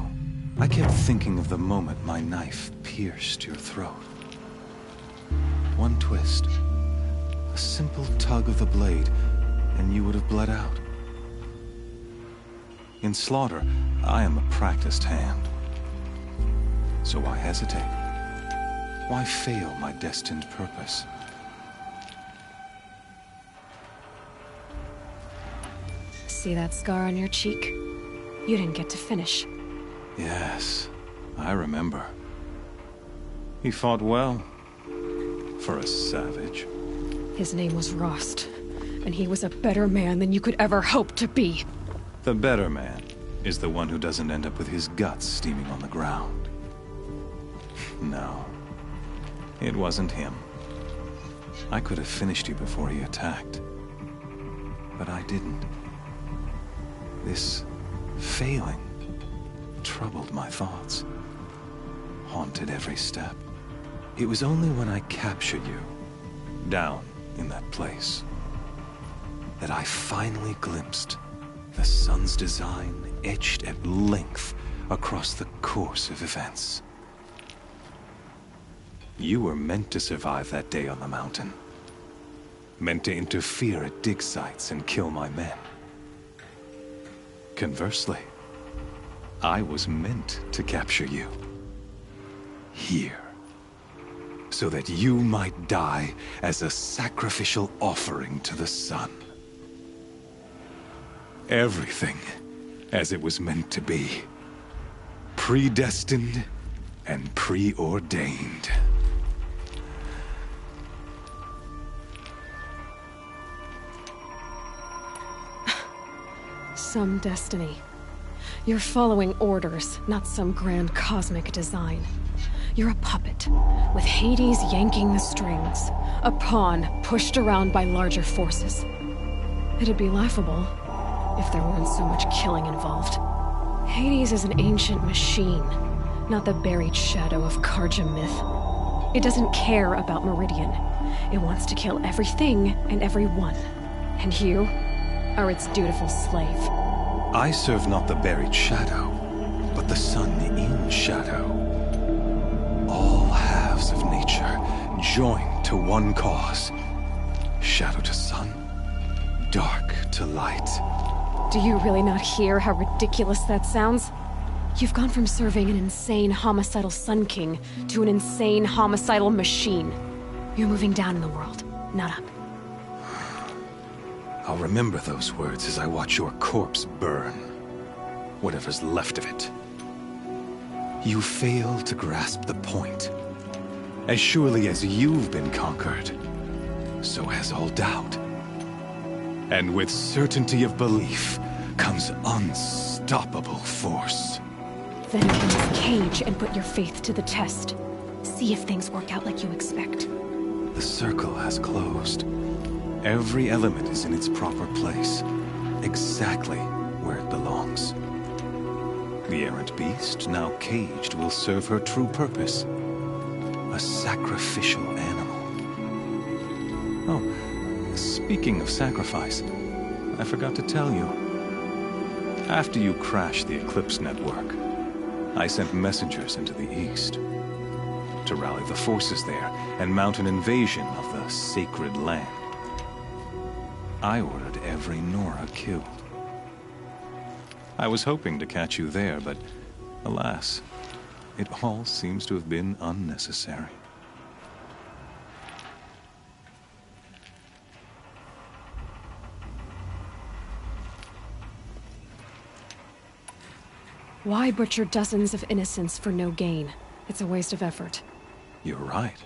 I kept thinking of the moment my knife pierced your throat. One twist, a simple tug of the blade, and you would have bled out. In slaughter, I am a practiced hand. So why hesitate? Why fail my destined purpose? See that scar on your cheek? You didn't get to finish. Yes, I remember. He fought well. For a savage. His name was Rost, and he was a better man than you could ever hope to be. The better man is the one who doesn't end up with his guts steaming on the ground. No, it wasn't him. I could have finished you before he attacked. But I didn't. This failing troubled my thoughts, haunted every step. It was only when I captured you, down in that place, that I finally glimpsed the sun's design etched at length across the course of events. You were meant to survive that day on the mountain. Meant to interfere at dig sites and kill my men. Conversely, I was meant to capture you. Here. So that you might die as a sacrificial offering to the sun. Everything as it was meant to be. Predestined and preordained. Some destiny. You're following orders, not some grand cosmic design. You're a puppet, with Hades yanking the strings. A pawn pushed around by larger forces. It'd be laughable if there weren't so much killing involved. Hades is an ancient machine, not the buried shadow of Karja myth. It doesn't care about Meridian. It wants to kill everything and everyone. And you are its dutiful slave. I serve not the buried shadow, but the sun in shadow. All halves of nature joined to one cause. Shadow to sun, dark to light. Do you really not hear how ridiculous that sounds? You've gone from serving an insane homicidal Sun King to an insane homicidal machine. You're moving down in the world, not up. I'll remember those words as I watch your corpse burn. Whatever's left of it. You fail to grasp the point. As surely as you've been conquered, so has all doubt. And with certainty of belief comes unstoppable force. Then enter this cage and put your faith to the test. See if things work out like you expect. The circle has closed. Every element is in its proper place, exactly where it belongs. The errant beast, now caged, will serve her true purpose. A sacrificial animal. Oh, speaking of sacrifice, I forgot to tell you. After you crashed the Eclipse network, I sent messengers into the east to rally the forces there and mount an invasion of the sacred land. I ordered every Nora killed. I was hoping to catch you there, but alas, it all seems to have been unnecessary. Why butcher dozens of innocents for no gain? It's a waste of effort. You're right.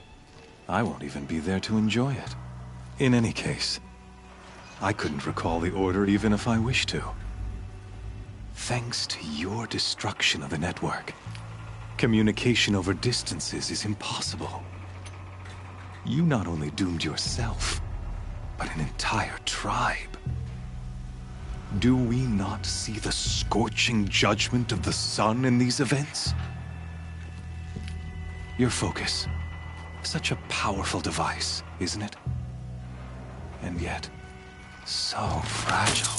I won't even be there to enjoy it. In any case, I couldn't recall the order even if I wished to. Thanks to your destruction of the network, communication over distances is impossible. You not only doomed yourself, but an entire tribe. Do we not see the scorching judgment of the sun in these events? Your focus, such a powerful device, isn't it? And yet, so fragile.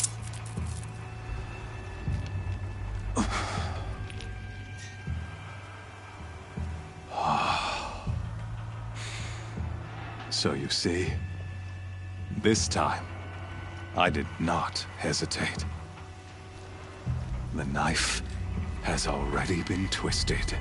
So you see, this time, I did not hesitate. The knife has already been twisted.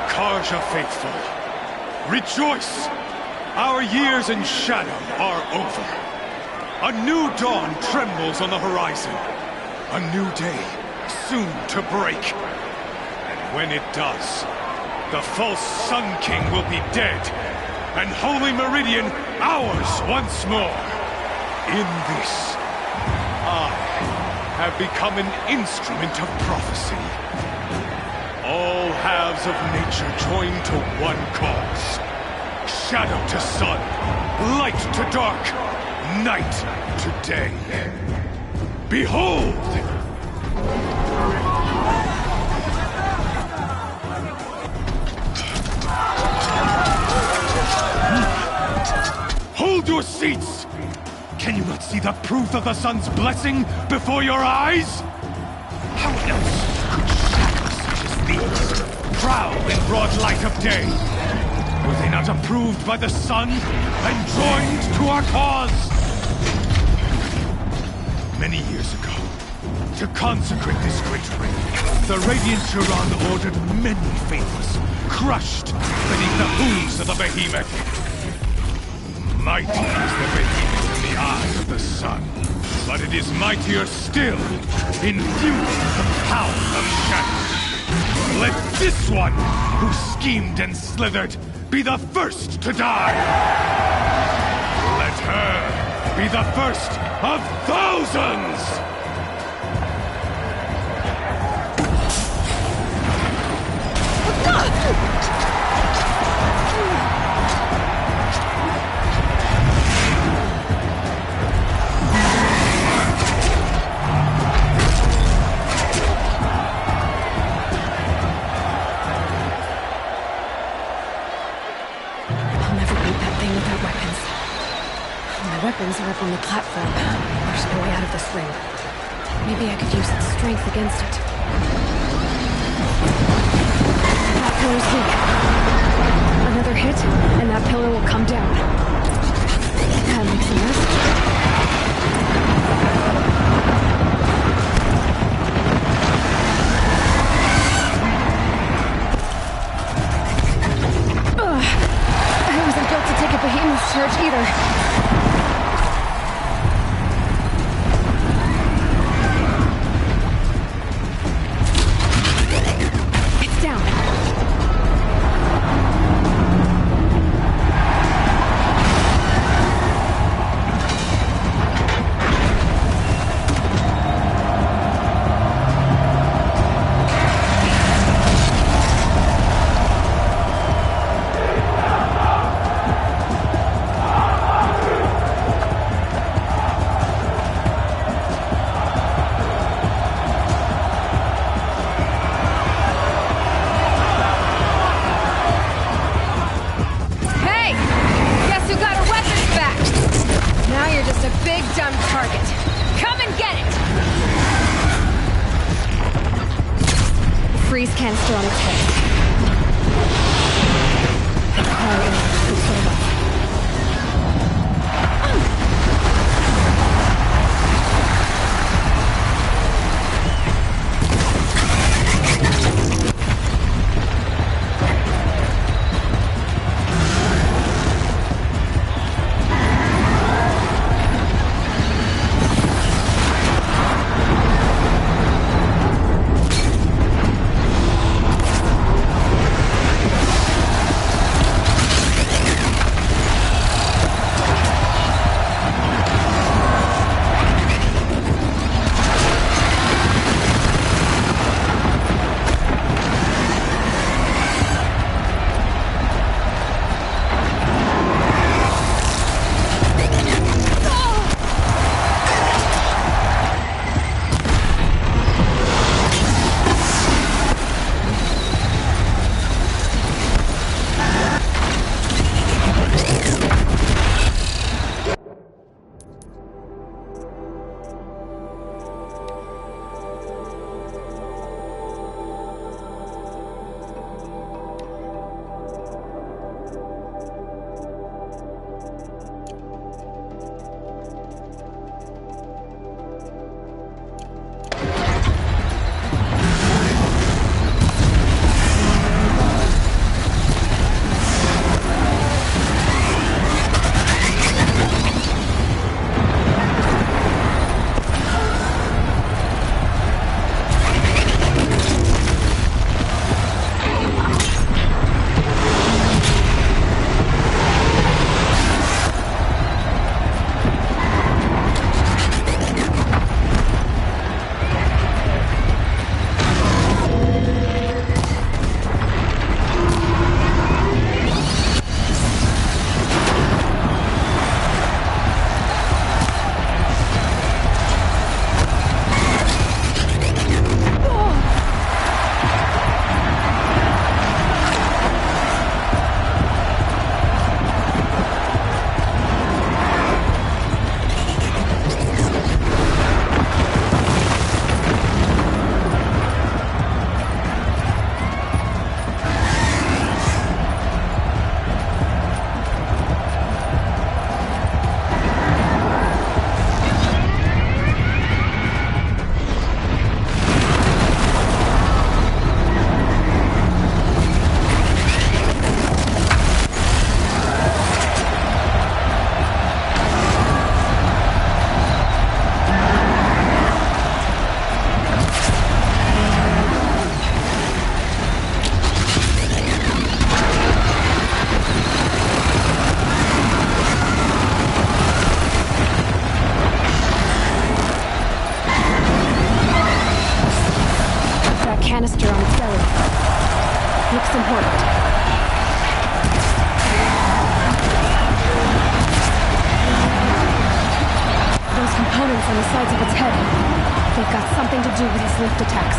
Karja faithful, rejoice! Our years in shadow are over. A new dawn trembles on the horizon. A new day soon to break. And when it does, the false Sun King will be dead, and Holy Meridian ours once more. In this, I have become an instrument of prophecy. All halves of nature join to one cause. Shadow to sun, light to dark, night to day. Behold! Hold your seats! Can you not see the proof of the sun's blessing before your eyes? How else could shadows such as these prowl in broad light of day? Were they not approved by the sun and joined to our cause? Many years ago, to consecrate this great ring, the Radiant Turan ordered many faithless, crushed beneath the hooves of the behemoth. Mighty is the behemoth in the eye of the sun, but it is mightier still, infused with the power of shadow. Let this one, who schemed and slithered, be the first to die! Let her be the first of thousands! Weapons are up on the platform. There's no way out of this ring. Maybe I could use its strength against it. That pillar's weak. Another hit, and that pillar will come down. That makes a mess. I wasn't built to take a behemoth's charge either. canister on its head. The car is serve us. Canister on its belly. Looks important. Those components on the sides of its head, they've got something to do with his lift attacks.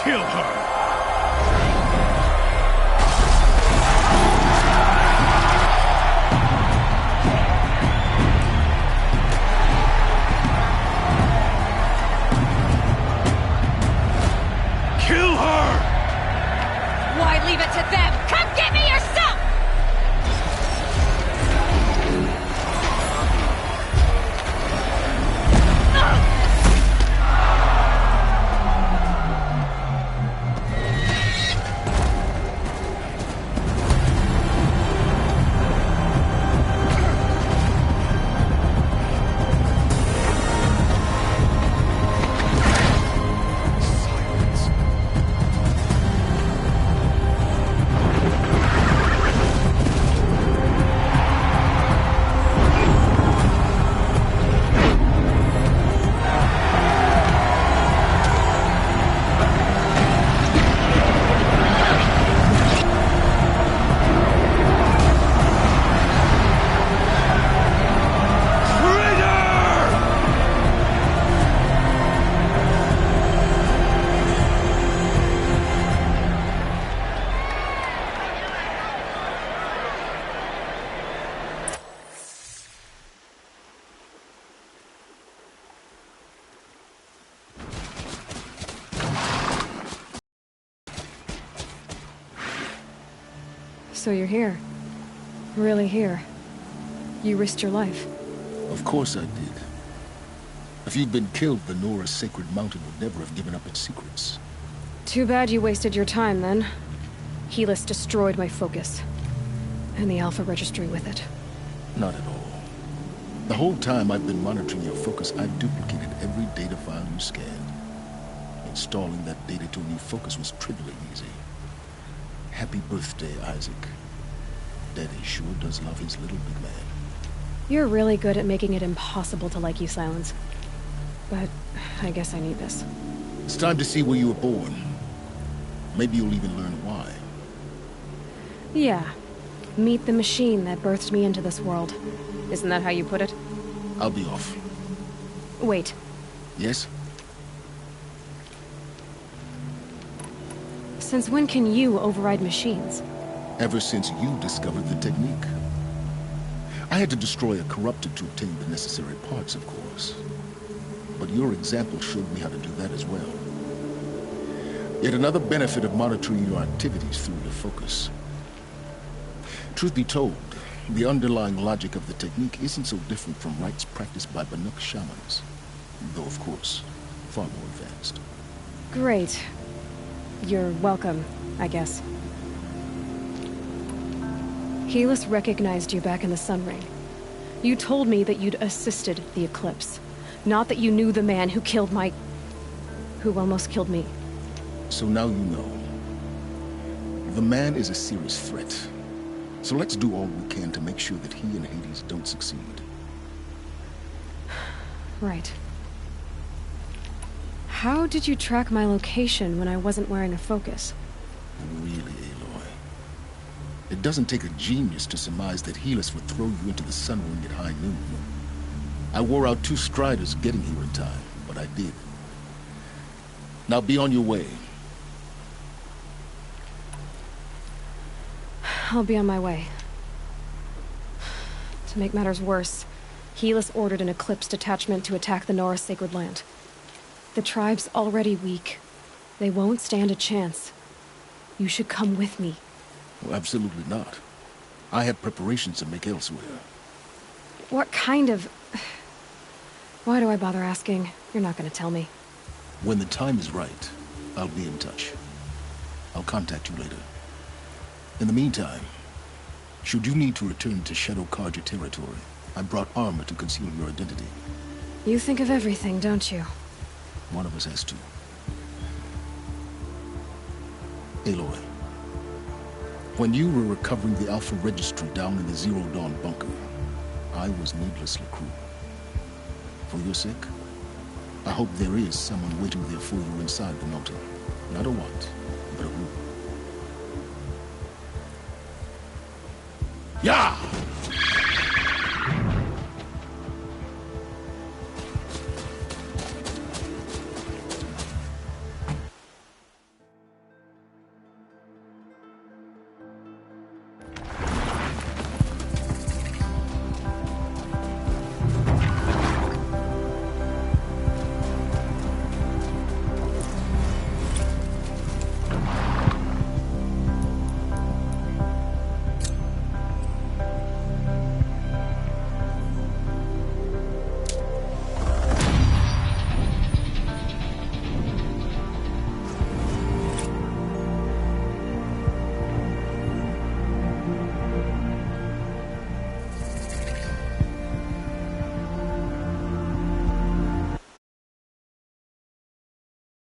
Kill her! Kill her! Why leave it to them? Come get me yourself! So you're here. Really here. You risked your life. Of course I did. If you'd been killed, the Nora Sacred Mountain would never have given up its secrets. Too bad you wasted your time, then. Helis destroyed my focus. And the Alpha Registry with it. Not at all. The whole time I've been monitoring your focus, I've duplicated every data file you scanned. Installing that data to a new focus was trivially easy. Happy birthday, Isaac. Daddy sure does love his little big man. You're really good at making it impossible to like you, Silence. But I guess I need this. It's time to see where you were born. Maybe you'll even learn why. Yeah. Meet the machine that birthed me into this world. Isn't that how you put it? I'll be off. Wait. Yes? Since when can you override machines? Ever since you discovered the technique. I had to destroy a corruptor to obtain the necessary parts, of course. But your example showed me how to do that as well. Yet another benefit of monitoring your activities through the focus. Truth be told, the underlying logic of the technique isn't so different from rites practiced by Banuk shamans. Though, of course, far more advanced. Great. You're welcome, I guess. Helis recognized you back in the Sun Ring. You told me that you'd assisted the Eclipse. Not that you knew the man who killed who almost killed me. So now you know. The man is a serious threat. So let's do all we can to make sure that he and Hades don't succeed. Right. How did you track my location when I wasn't wearing a focus? Really, Aloy? It doesn't take a genius to surmise that Helis would throw you into the Sun Ring at high noon. I wore out 2 striders getting here in time, but I did. Now be on your way. I'll be on my way. To make matters worse, Helis ordered an Eclipse detachment to attack the Nora Sacred Land. The tribe's already weak. They won't stand a chance. You should come with me. Well, absolutely not. I have preparations to make elsewhere. What kind of... Why do I bother asking? You're not gonna tell me. When the time is right, I'll be in touch. I'll contact you later. In the meantime, should you need to return to Shadow Carja territory, I brought armor to conceal your identity. You think of everything, don't you? One of us has to. Aloy, when you were recovering the Alpha Registry down in the Zero Dawn bunker, I was needlessly cruel. For your sake, I hope there is someone waiting there for you inside the mountain. Not a what, but a who. Yeah!